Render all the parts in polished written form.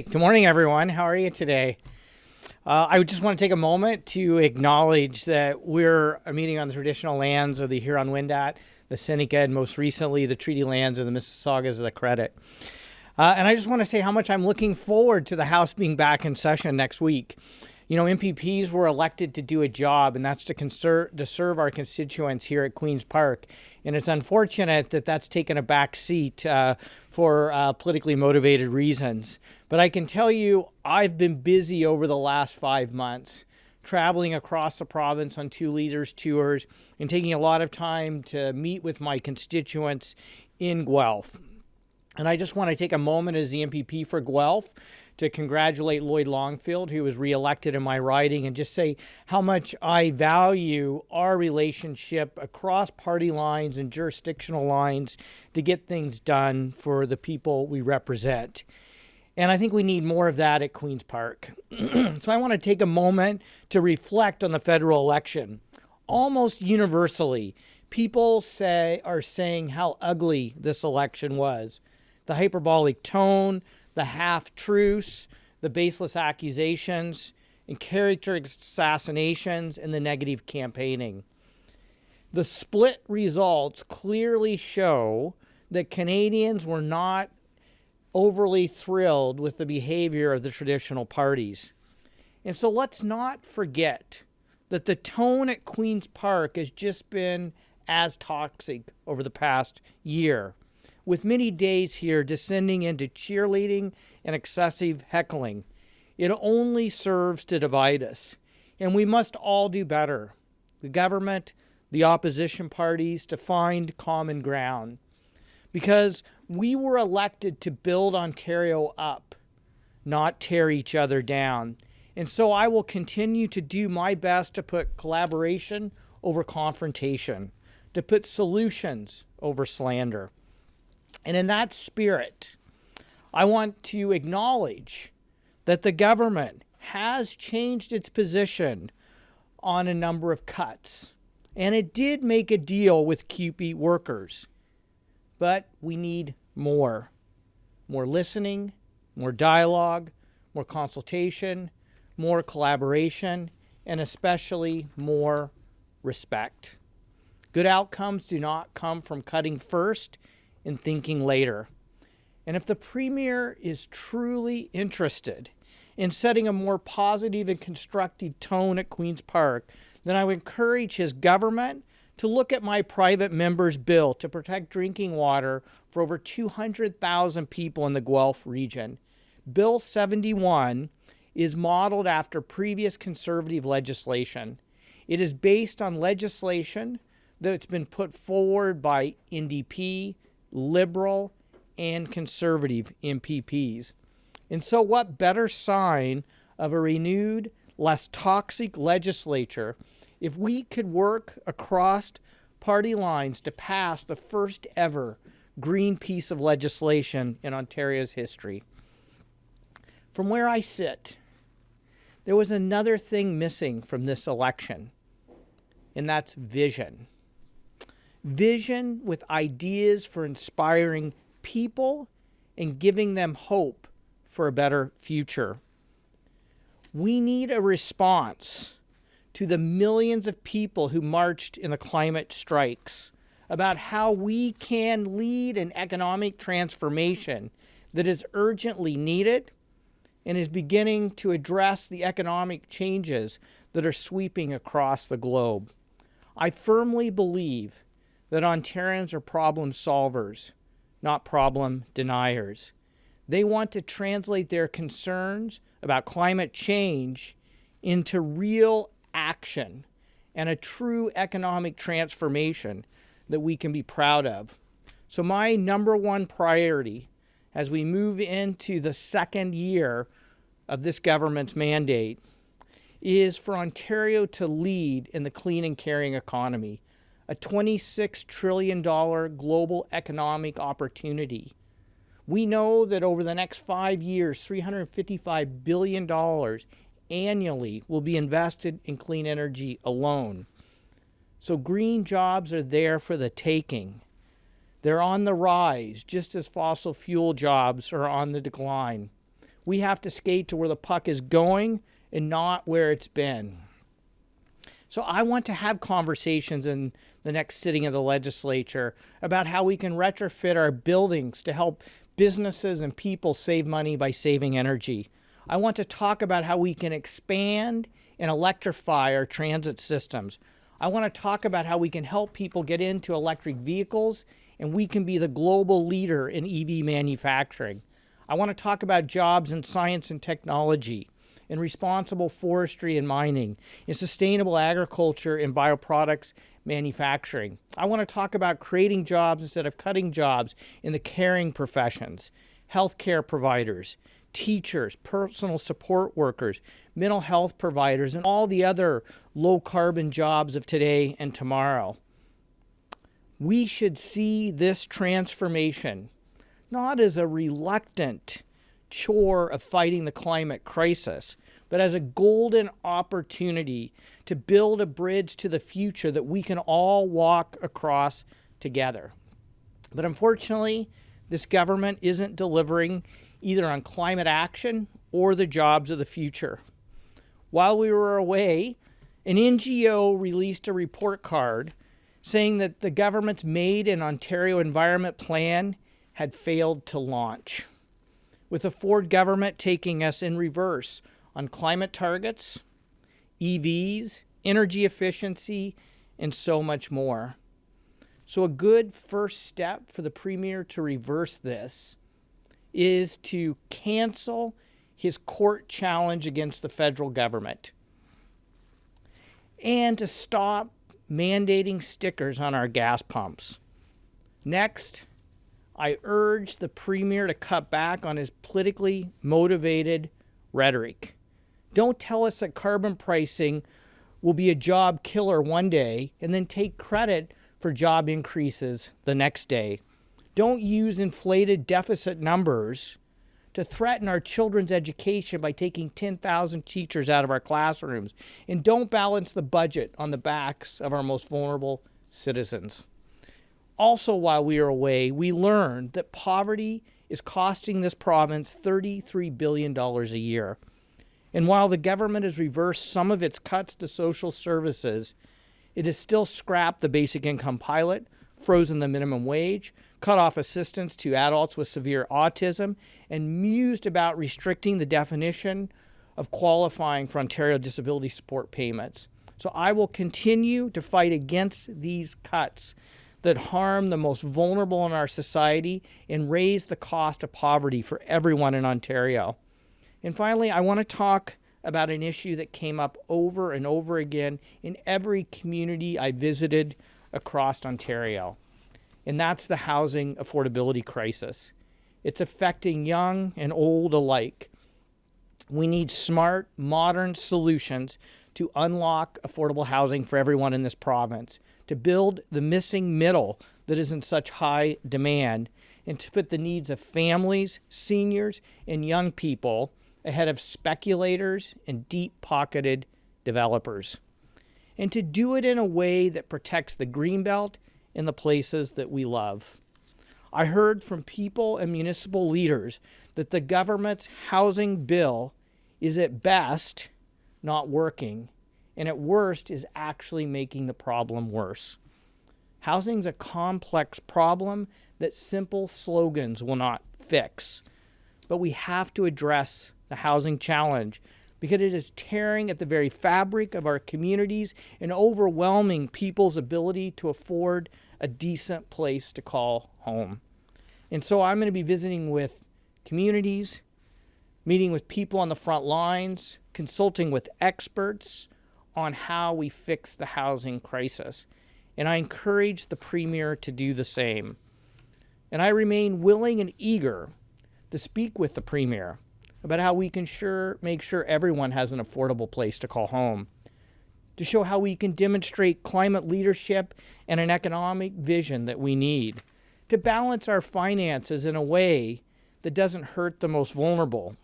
Good morning, everyone. How are you today? I just want to take a moment to acknowledge that we're meeting on the traditional lands of the Huron-Wendat, the Seneca, and most recently the treaty lands of the Mississaugas of the Credit. And I just want to say how much I'm looking forward to the House being back in session next week. You know, MPPs were elected to do a job, and that's to serve our constituents here at Queen's Park. And it's unfortunate that that's taken a back seat for politically motivated reasons. But I can tell you, I've been busy over the last 5 months, traveling across the province on 2 leaders' tours and taking a lot of time to meet with my constituents in Guelph. And I just want to take a moment as the MPP for Guelph to congratulate Lloyd Longfield, who was reelected in my riding, and just say how much I value our relationship across party lines and jurisdictional lines to get things done for the people we represent. And I think we need more of that at Queen's Park. So I want to take a moment to reflect on the federal election. Almost universally, people are saying how ugly this election was. The hyperbolic tone, the half-truths, the baseless accusations, and character assassinations, and the negative campaigning. The split results clearly show that Canadians were not overly thrilled with the behavior of the traditional parties. And so let's not forget that the tone at Queen's Park has just been as toxic over the past year, with many days here descending into cheerleading and excessive heckling. It only serves to divide us, and we must all do better. The government, the opposition parties, to find common ground. Because we were elected to build Ontario up, not tear each other down. And so I will continue to do my best to put collaboration over confrontation, to put solutions over slander. And in that spirit, I want to acknowledge that the government has changed its position on a number of cuts. And it did make a deal with CUPE workers. But we need more. More listening, more dialogue, more consultation, more collaboration, and especially more respect. Good outcomes do not come from cutting first and thinking later. And if the Premier is truly interested in setting a more positive and constructive tone at Queen's Park, then I would encourage his government to look at my private member's bill to protect drinking water for over 200,000 people in the Guelph region. Bill 71 is modeled after previous conservative legislation. It is based on legislation that's been put forward by NDP, Liberal, and Conservative MPPs. And so what better sign of a renewed, less toxic legislature if we could work across party lines to pass the first ever green piece of legislation in Ontario's history. From where I sit, there was another thing missing from this election, and that's vision. Vision with ideas for inspiring people and giving them hope for a better future. We need a response to the millions of people who marched in the climate strikes about how we can lead an economic transformation that is urgently needed and is beginning to address the economic changes that are sweeping across the globe. I firmly believe that Ontarians are problem solvers, not problem deniers. They want to translate their concerns about climate change into real action and a true economic transformation that we can be proud of. So my number one priority as we move into the second year of this government's mandate is for Ontario to lead in the clean and caring economy, a $26 trillion global economic opportunity. We know that over the next 5 years, $355 billion annually will be invested in clean energy alone. So green jobs are there for the taking. They're on the rise, just as fossil fuel jobs are on the decline. We have to skate to where the puck is going and not where it's been. So I want to have conversations in the next sitting of the legislature about how we can retrofit our buildings to help businesses and people save money by saving energy. I want to talk about how we can expand and electrify our transit systems. I want to talk about how we can help people get into electric vehicles, and we can be the global leader in EV manufacturing. I want to talk about jobs in science and technology, in responsible forestry and mining, in sustainable agriculture and bioproducts manufacturing. I want to talk about creating jobs instead of cutting jobs in the caring professions, healthcare providers, teachers, personal support workers, mental health providers, and all the other low-carbon jobs of today and tomorrow. We should see this transformation not as a reluctant chore of fighting the climate crisis, but as a golden opportunity to build a bridge to the future that we can all walk across together. But unfortunately, this government isn't delivering either on climate action or the jobs of the future. While we were away, an NGO released a report card saying that the government's Made in Ontario Environment Plan had failed to launch, with the Ford government taking us in reverse on climate targets, EVs, energy efficiency, and so much more. So a good first step for the Premier to reverse this is to cancel his court challenge against the federal government and to stop mandating stickers on our gas pumps. Next, I urge the Premier to cut back on his politically motivated rhetoric. Don't tell us that carbon pricing will be a job killer one day and then take credit for job increases the next day. Don't use inflated deficit numbers to threaten our children's education by taking 10,000 teachers out of our classrooms. And don't balance the budget on the backs of our most vulnerable citizens. Also, while we are away, we learned that poverty is costing this province $33 billion a year. And while the government has reversed some of its cuts to social services, it has still scrapped the basic income pilot, frozen the minimum wage, cut off assistance to adults with severe autism, and mused about restricting the definition of qualifying for Ontario disability support payments. So I will continue to fight against these cuts that harm the most vulnerable in our society and raise the cost of poverty for everyone in Ontario. And finally, I want to talk about an issue that came up over and over again in every community I visited across Ontario, and that's the housing affordability crisis. It's affecting young and old alike. We need smart, modern solutions to unlock affordable housing for everyone in this province, to build the missing middle that is in such high demand, and to put the needs of families, seniors, and young people ahead of speculators and deep-pocketed developers. And to do it in a way that protects the Greenbelt and the places that we love. I heard from people and municipal leaders that the government's housing bill is at best not working, and at worst is actually making the problem worse. Housing is a complex problem that simple slogans will not fix, but we have to address the housing challenge because it is tearing at the very fabric of our communities and overwhelming people's ability to afford a decent place to call home. And so I'm going to be visiting with communities, meeting with people on the front lines, consulting with experts on how we fix the housing crisis. And I encourage the Premier to do the same. And I remain willing and eager to speak with the Premier about how we can make sure everyone has an affordable place to call home, to show how we can demonstrate climate leadership and an economic vision that we need, to balance our finances in a way that doesn't hurt the most vulnerable.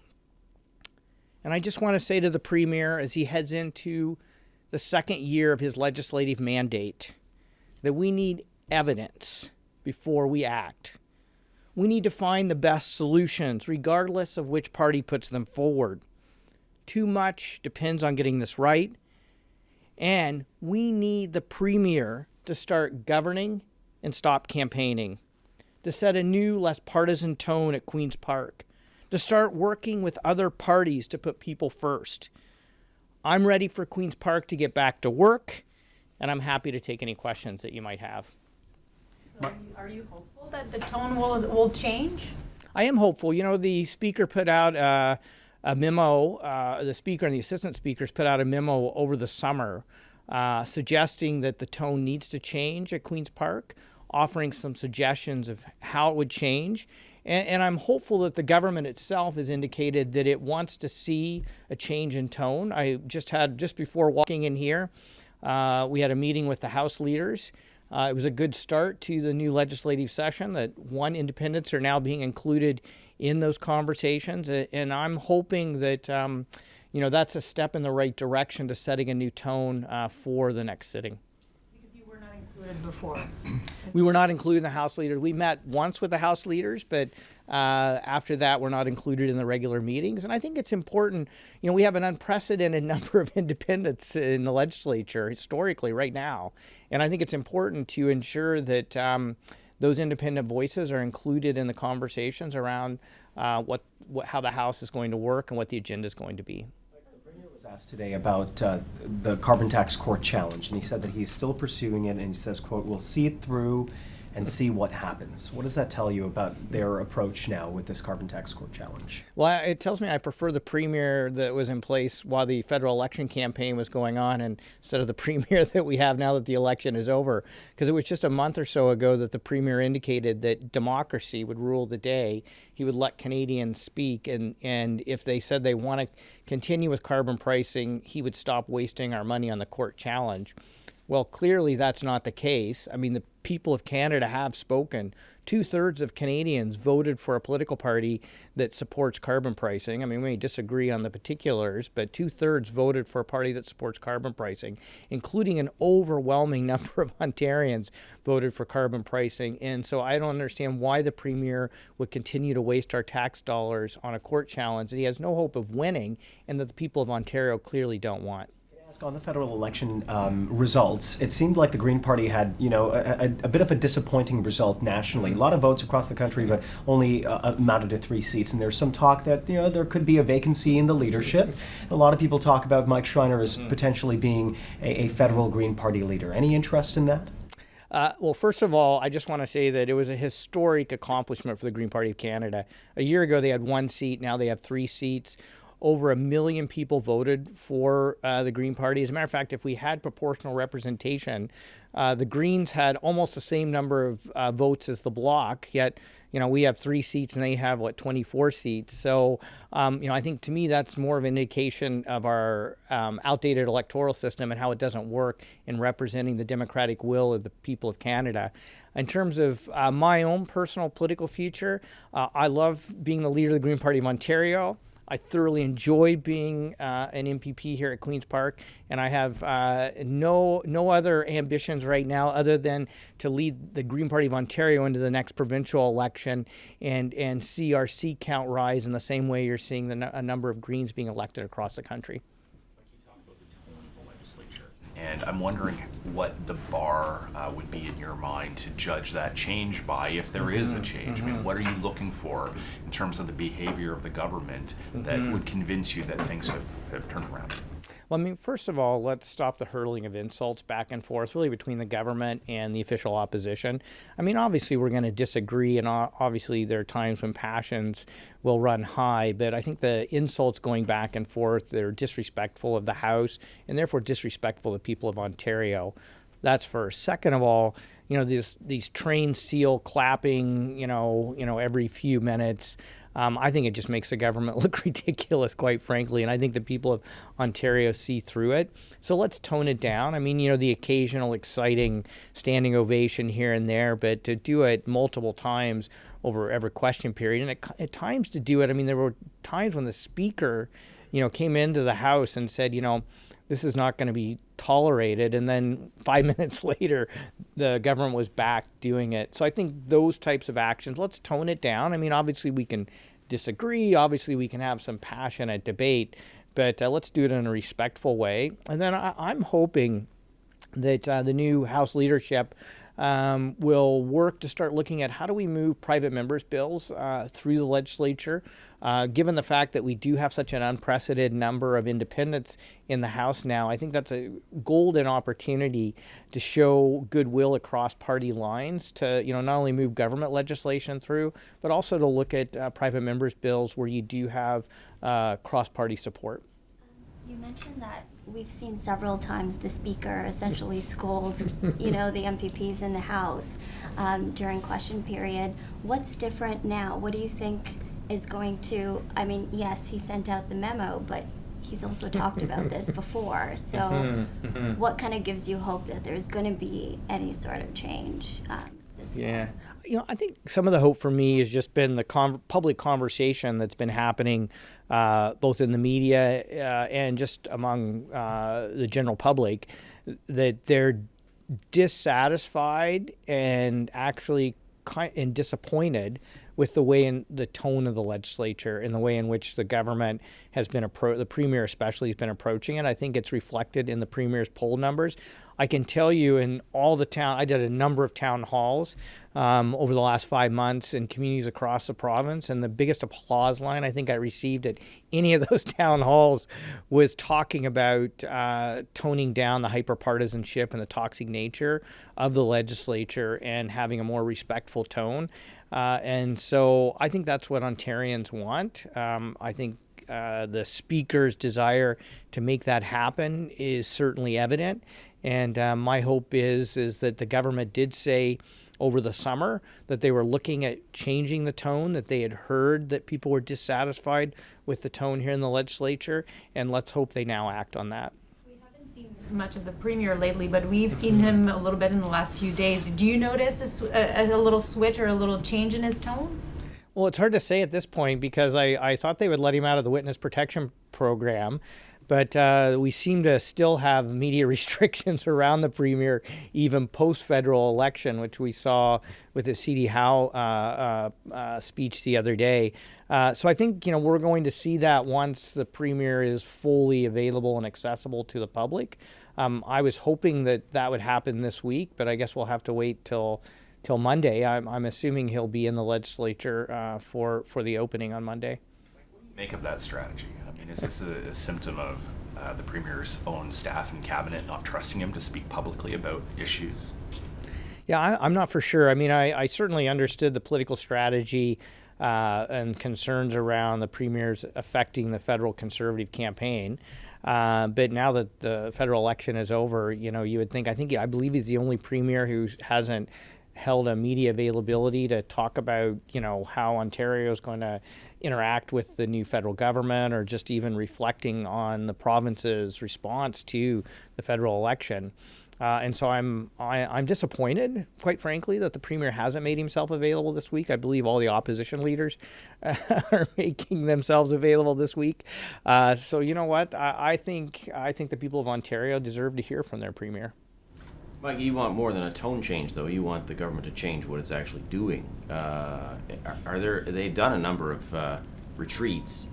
And I just want to say to the Premier as he heads into the second year of his legislative mandate that we need evidence before we act. We need to find the best solutions, regardless of which party puts them forward. Too much depends on getting this right. And we need the Premier to start governing and stop campaigning, to set a new, less partisan tone at Queen's Park, to start working with other parties to put people first. I'm ready for Queen's Park to get back to work, and I'm happy to take any questions that you might have. So are you hopeful that the tone will change? I am hopeful. You know, the speaker put out a memo, the speaker and the assistant speakers put out a memo over the summer suggesting that the tone needs to change at Queen's Park, offering some suggestions of how it would change. And I'm hopeful that the government itself has indicated that it wants to see a change in tone. Just before walking in here, we had a meeting with the House leaders. It was a good start to the new legislative session that independents are now being included in those conversations. And I'm hoping that, that's a step in the right direction to setting a new tone for the next sitting. Because you were not included before. We were not included in the House leaders. We met once with the House leaders, but after that, we're not included in the regular meetings. And I think it's important. We have an unprecedented number of independents in the legislature historically right now. And I think it's important to ensure that those independent voices are included in the conversations around how the House is going to work and what the agenda is going to be. The Premier was asked today about the carbon tax court challenge, and he said that he's still pursuing it, and he says, quote, "We'll see it through and see what happens." What does that tell you about their approach now with this carbon tax court challenge? Well, it tells me I prefer the Premier that was in place while the federal election campaign was going on instead of the Premier that we have now that the election is over. Because it was just a month or so ago that the Premier indicated that democracy would rule the day. He would let Canadians speak, and if they said they want to continue with carbon pricing, he would stop wasting our money on the court challenge. Well, clearly that's not the case. I mean, the people of Canada have spoken. 2/3 of Canadians voted for a political party that supports carbon pricing. I mean, we may disagree on the particulars, but 2/3 voted for a party that supports carbon pricing, including an overwhelming number of Ontarians voted for carbon pricing. And so I don't understand why the Premier would continue to waste our tax dollars on a court challenge that he has no hope of winning and that the people of Ontario clearly don't want. On the federal election results, it seemed like the Green Party had, a bit of a disappointing result nationally. A lot of votes across the country, but only amounted to 3 seats. And there's some talk that, there could be a vacancy in the leadership. A lot of people talk about Mike Schreiner as potentially being a federal Green Party leader. Any interest in that? Well, first of all, I just want to say that it was a historic accomplishment for the Green Party of Canada. A year ago, they had 1 seat. Now they have 3 seats. Over 1 million people voted for the Green Party. As a matter of fact, if we had proportional representation, the Greens had almost the same number of votes as the Bloc, yet we have 3 seats and they have, 24 seats. So, I think to me that's more of an indication of our outdated electoral system and how it doesn't work in representing the democratic will of the people of Canada. In terms of my own personal political future, I love being the leader of the Green Party of Ontario. I thoroughly enjoy being an MPP here at Queen's Park, and I have no other ambitions right now other than to lead the Green Party of Ontario into the next provincial election and see our seat count rise in the same way you're seeing a number of Greens being elected across the country. You talked about the tone of the legislature, and I'm wondering what the bar would be in your mind to judge that change by, if there is a change. I mean, what are you looking for in terms of the behavior of the government that would convince you that things have turned around? Well, I mean, first of all, let's stop the hurling of insults back and forth, really between the government and the official opposition. I mean, obviously, we're going to disagree, and obviously there are times when passions will run high, but I think the insults going back and forth, they're disrespectful of the House, and therefore disrespectful of the people of Ontario. That's first. Second of all, these trained seal clapping, every few minutes. I think it just makes the government look ridiculous, quite frankly, and I think the people of Ontario see through it. So let's tone it down. I mean, the occasional exciting standing ovation here and there, but to do it multiple times over every question period, and at times to do it, I mean, there were times when the speaker, came into the House and said, this is not going to be tolerated. And then 5 minutes later, the government was back doing it. So I think those types of actions, let's tone it down. I mean, obviously we can disagree. Obviously we can have some passionate debate, but let's do it in a respectful way. And then I'm hoping that the new House leadership will work to start looking at how do we move private members' bills through the legislature, given the fact that we do have such an unprecedented number of independents in the House now. I think that's a golden opportunity to show goodwill across party lines to, not only move government legislation through, but also to look at private members' bills where you do have cross-party support. You mentioned that we've seen several times the speaker essentially scold, the MPPs in the House during question period. What's different now? What do you think is going to, yes, he sent out the memo, but he's also talked about this before. So what kind of gives you hope that there's going to be any sort of change this Yeah. fall? I think some of the hope for me has just been the public conversation that's been happening both in the media and just among the general public, that they're dissatisfied and actually and disappointed with the way in the tone of the legislature and the way in which the government has been the premier especially has been approaching it. I think it's reflected in the premier's poll numbers. I can tell you in all the I did a number of town halls over the last 5 months in communities across the province, and the biggest applause line I think I received at any of those town halls was talking about toning down the hyperpartisanship and the toxic nature of the legislature and having a more respectful tone. And so I think that's what Ontarians want. I think the Speaker's desire to make that happen is certainly evident. And my hope is that the government did say over the summer that they were looking at changing the tone, that they had heard that people were dissatisfied with the tone here in the legislature, and let's hope they now act on that. We haven't seen much of the premier lately, but we've seen him a little bit in the last few days. Do you notice a little switch or a little change in his tone? Well, it's hard to say at this point because I thought they would let him out of the witness protection program, but we seem to still have media restrictions around the premier, even post-federal election, which we saw with the C.D. Howe speech the other day. So I think, we're going to see that once the premier is fully available and accessible to the public. I was hoping that would happen this week, but I guess we'll have to wait till Monday. I'm assuming he'll be in the legislature for the opening on Monday. Make of that strategy? I mean, is this a symptom of the Premier's own staff and cabinet not trusting him to speak publicly about issues? Yeah, I'm not for sure. I mean, I certainly understood the political strategy and concerns around the Premier's affecting the federal Conservative campaign. But now that the federal election is over, you would think, I believe he's the only Premier who hasn't held a media availability to talk about, how Ontario is going to interact with the new federal government, or just even reflecting on the province's response to the federal election. And so I'm disappointed, quite frankly, that the Premier hasn't made himself available this week. I believe all the opposition leaders are making themselves available this week. So you know what? I think the people of Ontario deserve to hear from their Premier. Mike, you want more than a tone change, though. You want the government to change what it's actually doing. They've done a number of retreats.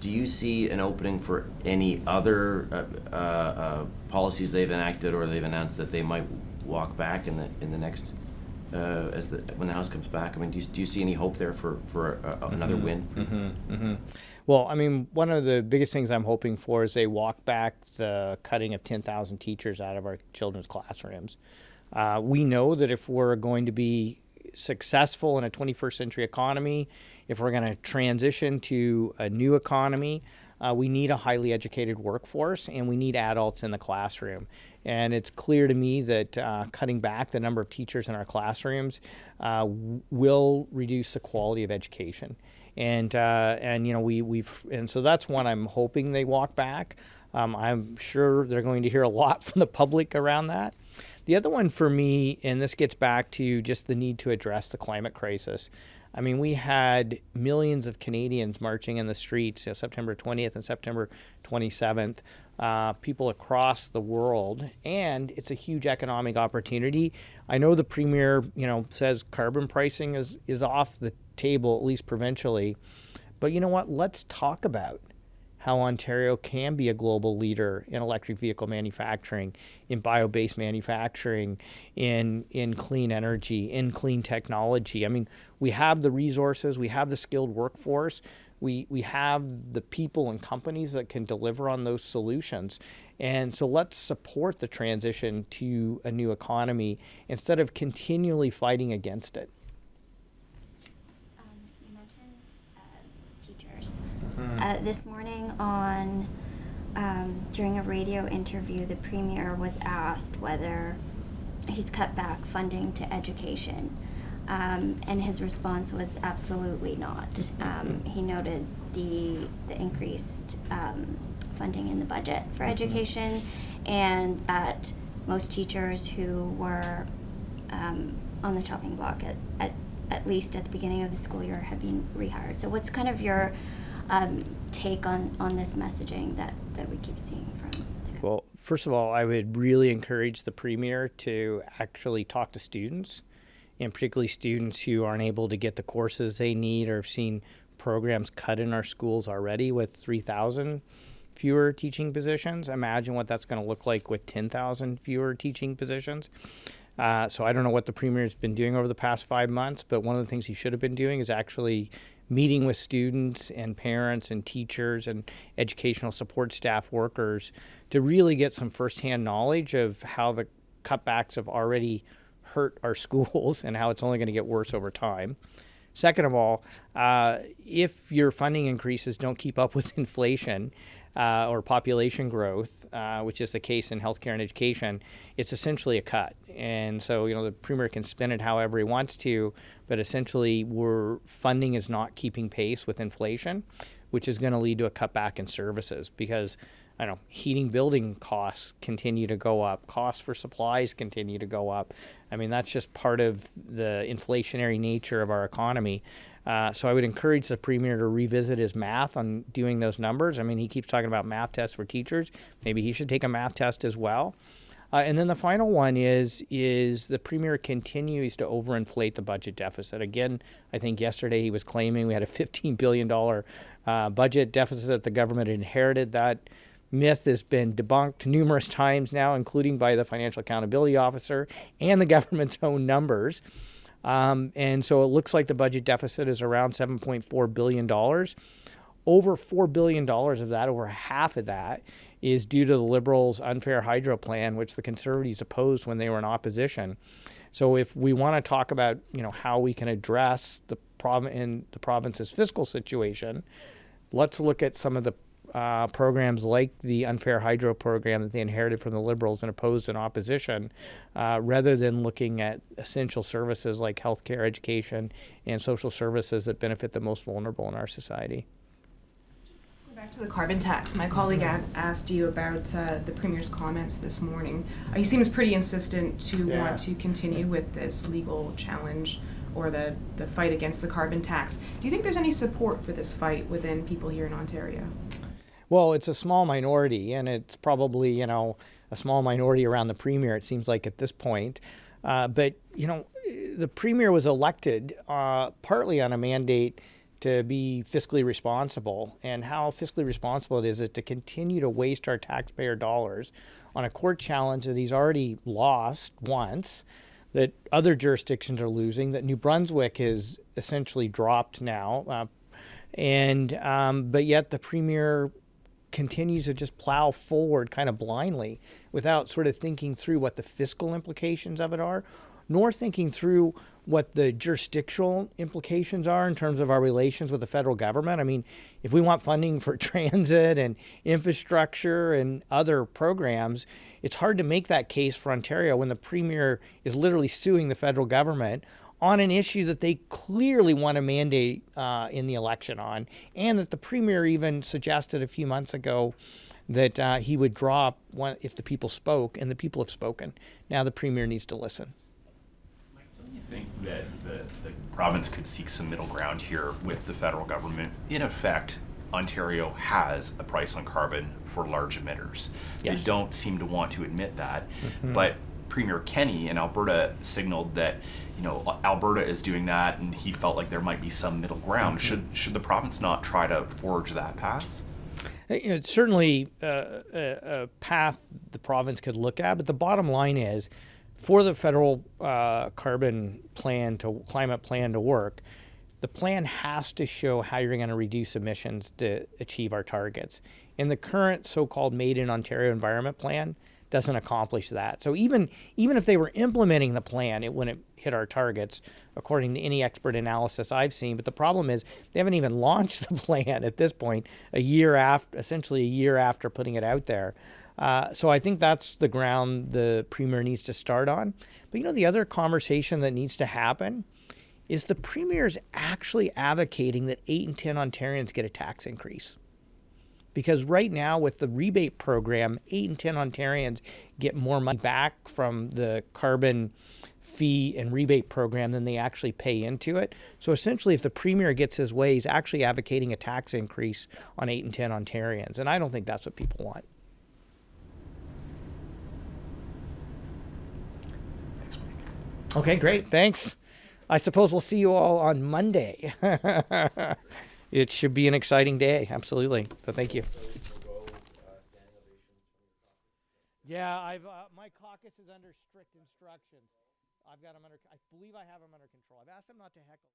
Do you see an opening for any other policies they've enacted or they've announced that they might walk back in the next when the House comes back? I mean, do you see any hope there for another win? Well, I mean, one of the biggest things I'm hoping for is they walk back the cutting of 10,000 teachers out of our children's classrooms. We know that if we're going to be successful in a 21st century economy, if we're going to transition to a new economy, we need a highly educated workforce, and we need adults in the classroom. And it's clear to me that cutting back the number of teachers in our classrooms will reduce the quality of education. And so that's one I'm hoping they walk back. I'm sure they're going to hear a lot from the public around that. The other one for me, and this gets back to just the need to address the climate crisis. I mean, we had millions of Canadians marching in the streets, September 20th and September 27th, people across the world, and it's a huge economic opportunity. I know the Premier, says carbon pricing is off the table, at least provincially, but you know what? Let's talk about how Ontario can be a global leader in electric vehicle manufacturing, in bio-based manufacturing, in clean energy, in clean technology. I mean, we have the resources, we have the skilled workforce, we have the people and companies that can deliver on those solutions. And so let's support the transition to a new economy instead of continually fighting against it. You mentioned teachers. This morning during a radio interview, the Premier was asked whether he's cut back funding to education. And his response was absolutely not. He noted the increased funding in the budget for education, and that most teachers who were on the chopping block at least at the beginning of the school year have been rehired. So what's kind of your take on this messaging that we keep seeing from the government? Well, first of all, I would really encourage the Premier to actually talk to students, and particularly students who aren't able to get the courses they need or have seen programs cut in our schools already with 3,000 fewer teaching positions. Imagine what that's going to look like with 10,000 fewer teaching positions. So I don't know what the Premier has been doing over the past 5 months, but one of the things he should have been doing is actually meeting with students and parents and teachers and educational support staff workers to really get some firsthand knowledge of how the cutbacks have already hurt our schools and how it's only going to get worse over time. Second of all, if your funding increases don't keep up with inflation or population growth, which is the case in healthcare and education, it's essentially a cut. And so, the Premier can spin it however he wants to, but essentially funding is not keeping pace with inflation, which is going to lead to a cutback in services because heating building costs continue to go up. Costs for supplies continue to go up. I mean, that's just part of the inflationary nature of our economy. So I would encourage the Premier to revisit his math on doing those numbers. I mean, he keeps talking about math tests for teachers. Maybe he should take a math test as well. And then the final one is the Premier continues to overinflate the budget deficit. Again, I think yesterday he was claiming we had a $15 billion budget deficit that the government inherited. That myth has been debunked numerous times now, including by the Financial Accountability Officer and the government's own numbers. And so it looks like the budget deficit is around $7.4 billion. Over $4 billion of that, over half of that, is due to the Liberals' unfair hydro plan, which the Conservatives opposed when they were in opposition. So if we want to talk about, how we can address the province's fiscal situation, let's look at some of the programs like the unfair hydro program that they inherited from the Liberals and opposed in opposition, rather than looking at essential services like healthcare, education, and social services that benefit the most vulnerable in our society. Back to the carbon tax. My colleague asked you about the Premier's comments this morning. He seems pretty insistent to want to continue with this legal challenge or the fight against the carbon tax. Do you think there's any support for this fight within people here in Ontario? Well, it's a small minority, and it's probably, a small minority around the Premier, it seems like at this point. But the Premier was elected partly on a mandate to be fiscally responsible, and how fiscally responsible it is to continue to waste our taxpayer dollars on a court challenge that he's already lost once, that other jurisdictions are losing, that New Brunswick is essentially dropped now, but yet the Premier continues to just plow forward kind of blindly without sort of thinking through what the fiscal implications of it are, nor thinking through what the jurisdictional implications are in terms of our relations with the federal government. I mean, if we want funding for transit and infrastructure and other programs, it's hard to make that case for Ontario when the Premier is literally suing the federal government on an issue that they clearly want to mandate in the election on, and that the Premier even suggested a few months ago that he would drop one if the people spoke, and the people have spoken. Now the Premier needs to listen. Mike, don't you think that the province could seek some middle ground here with the federal government. In effect, Ontario has a price on carbon for large emitters. Yes. They don't seem to want to admit that, but Premier Kenny in Alberta signaled that, you know, Alberta is doing that, and he felt like there might be some middle ground. Should the province not try to forge that path? It's certainly a path the province could look at, but the bottom line is, for the federal climate plan to work, the plan has to show how you're going to reduce emissions to achieve our targets. And the current so-called Made in Ontario Environment Plan doesn't accomplish that. So even if they were implementing the plan, it wouldn't hit our targets, according to any expert analysis I've seen. But the problem is they haven't even launched the plan at this point, essentially a year after putting it out there. So I think that's the ground the Premier needs to start on. But, you know, the other conversation that needs to happen is the Premier's actually advocating that 8 in 10 Ontarians get a tax increase. Because right now with the rebate program, 8 in 10 Ontarians get more money back from the carbon fee and rebate program than they actually pay into it. So essentially, if the Premier gets his way, he's actually advocating a tax increase on 8 in 10 Ontarians. And I don't think that's what people want. Thanks, Mike. Okay, great. Thanks. I suppose we'll see you all on Monday. It should be an exciting day. Absolutely. So thank you. Yeah, my caucus is under strict instructions. I believe I have them under control. I've asked them not to heckle.